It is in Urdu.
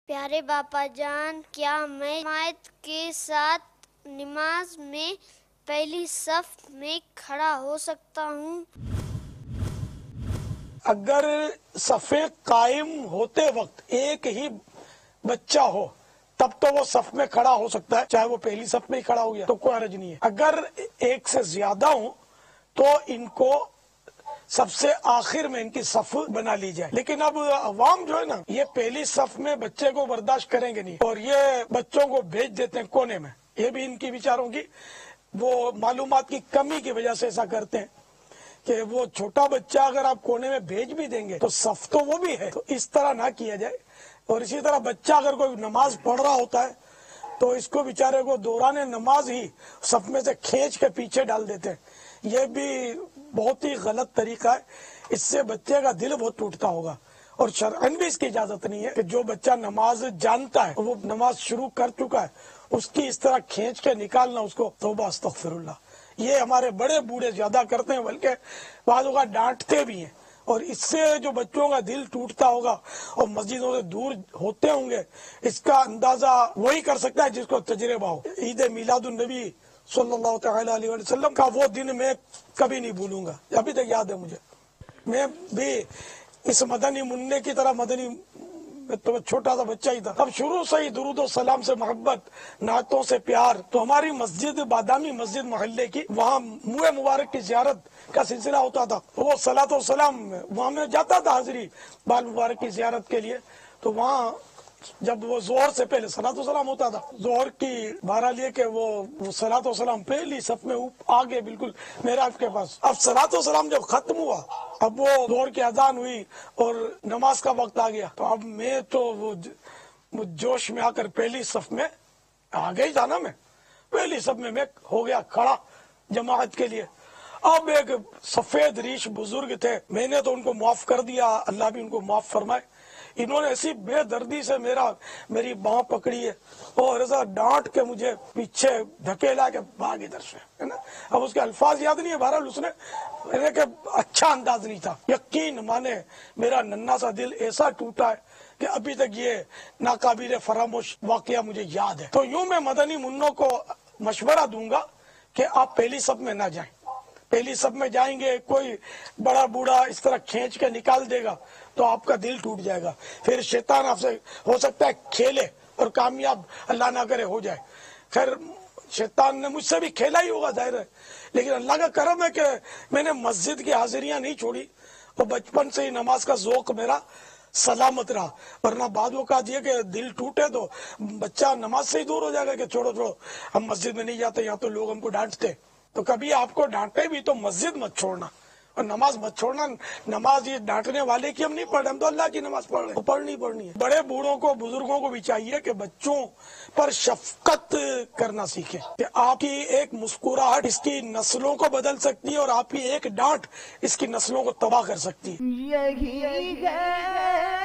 پیارے باپا جان، کیا میں جماعت کے ساتھ نماز میں پہلی صف میں کھڑا ہو سکتا ہوں؟ اگر صفیں قائم ہوتے وقت ایک ہی بچہ ہو تب تو وہ صف میں کھڑا ہو سکتا ہے، چاہے وہ پہلی صف میں ہی کھڑا ہو گیا تو کوئی حرج نہیں ہے۔ اگر ایک سے زیادہ ہوں تو ان کو سب سے آخر میں ان کی صف بنا لی جائے، لیکن اب عوام جو ہے نا یہ پہلی صف میں بچے کو برداشت کریں گے نہیں، اور یہ بچوں کو بھیج دیتے ہیں کونے میں۔ یہ بھی ان کی بیچاروں کی وہ معلومات کی کمی کی وجہ سے ایسا کرتے ہیں کہ وہ چھوٹا بچہ اگر آپ کونے میں بھیج بھی دیں گے تو صف تو وہ بھی ہے، تو اس طرح نہ کیا جائے۔ اور اسی طرح بچہ اگر کوئی نماز پڑھ رہا ہوتا ہے تو اس کو بیچارے کو دوران نماز ہی صف میں سے کھینچ کے پیچھے ڈال دیتے ہیں۔ یہ بھی بہت ہی غلط طریقہ ہے، اس سے بچے کا دل بہت ٹوٹتا ہوگا، اور شرعاً بھی اس کی اجازت نہیں ہے کہ جو بچہ نماز جانتا ہے وہ نماز شروع کر چکا ہے اس کی اس طرح کھینچ کے نکالنا، اس کو توبہ استغفر اللہ۔ یہ ہمارے بڑے بوڑھے زیادہ کرتے ہیں، بلکہ بعض اوقات ڈانٹتے بھی ہیں، اور اس سے جو بچوں کا دل ٹوٹتا ہوگا اور مسجدوں سے دور ہوتے ہوں گے، اس کا اندازہ وہی کر سکتا ہے جس کو تجربہ ہو۔ عید میلاد النبی صلی اللہ تعالی علیہ وسلم کا وہ دن میں کبھی نہیں بھولوں گا، ابھی تک یاد ہے مجھے۔ میں بھی اس مدنی منع کی طرح تو چھوٹا سا بچہ ہی تھا، اب شروع سے ہی درود و سلام سے محبت، نعتوں سے پیار۔ تو ہماری مسجد بادامی مسجد محلے کی، وہاں منہ مبارک کی زیارت کا سلسلہ ہوتا تھا، وہ صلاۃ و سلام وہاں میں جاتا تھا حاضری بال مبارک کی زیارت کے لیے۔ تو وہاں جب وہ ظہر سے پہلے صلاۃ و سلام ہوتا تھا، ظہر کی بارہ لے کے وہ صلاۃ و سلام پہلی صف میں آگے بالکل محراب کے پاس۔ اب صلاۃ و سلام جب ختم ہوا، اب وہ ظہر کی اذان ہوئی اور نماز کا وقت آ گیا، تو اب میں تو وہ جوش میں آ کر پہلی صف میں آ گئی تھا نا، میں پہلی صف میں ہو گیا کھڑا جماعت کے لیے۔ اب ایک سفید ریش بزرگ تھے، میں نے تو ان کو معاف کر دیا، اللہ بھی ان کو معاف فرمائے۔ انہوں نے ایسی بے دردی سے میری باں پکڑی ہے اور ایسا ڈانٹ کے مجھے پیچھے دھکیلا کہ بھاگ ادھر سے، ہے نا۔ اب اس کے الفاظ یاد نہیں ہے، بہرحال اس نے کہ اچھا انداز نہیں تھا۔ یقین مانے میرا ننھا سا دل ایسا ٹوٹا ہے کہ ابھی تک یہ ناقابل فراموش واقعہ مجھے یاد ہے۔ تو یوں میں مدنی منوں کو مشورہ دوں گا کہ آپ پہلی صف میں نہ جائیں۔ پہلی صف میں جائیں گے، کوئی بڑا بوڑھا اس طرح کھینچ کے نکال دے گا تو آپ کا دل ٹوٹ جائے گا، پھر شیطان آپ سے ہو سکتا ہے کھیلے اور کامیاب اللہ نہ کرے ہو جائے۔ خیر شیطان نے مجھ سے بھی کھیلا ہی ہوگا ظاہر ہے، لیکن اللہ کا کرم ہے کہ میں نے مسجد کی حاضریاں نہیں چھوڑی اور بچپن سے ہی نماز کا ذوق میرا سلامت رہا، ورنہ بعض اوقات یہ کہ دل ٹوٹے تو بچہ نماز سے ہی دور ہو جائے گا کہ چھوڑو ہم مسجد میں نہیں جاتے، یہاں تو لوگ ہم کو ڈانٹتے۔ تو کبھی آپ کو ڈانٹے بھی تو مسجد مت چھوڑنا اور نماز مت چھوڑنا۔ نماز یہ ڈانٹنے والے کی ہم نہیں پڑھ رہے، ہم تو اللہ کی نماز پڑھ رہے ہیں، پڑھنی ہے۔ بڑے بوڑھوں کو، بزرگوں کو بھی چاہیے کہ بچوں پر شفقت کرنا سیکھیں، کہ آپ کی ایک مسکراہٹ اس کی نسلوں کو بدل سکتی ہے اور آپ کی ایک ڈانٹ اس کی نسلوں کو تباہ کر سکتی ہے۔ یہی ہے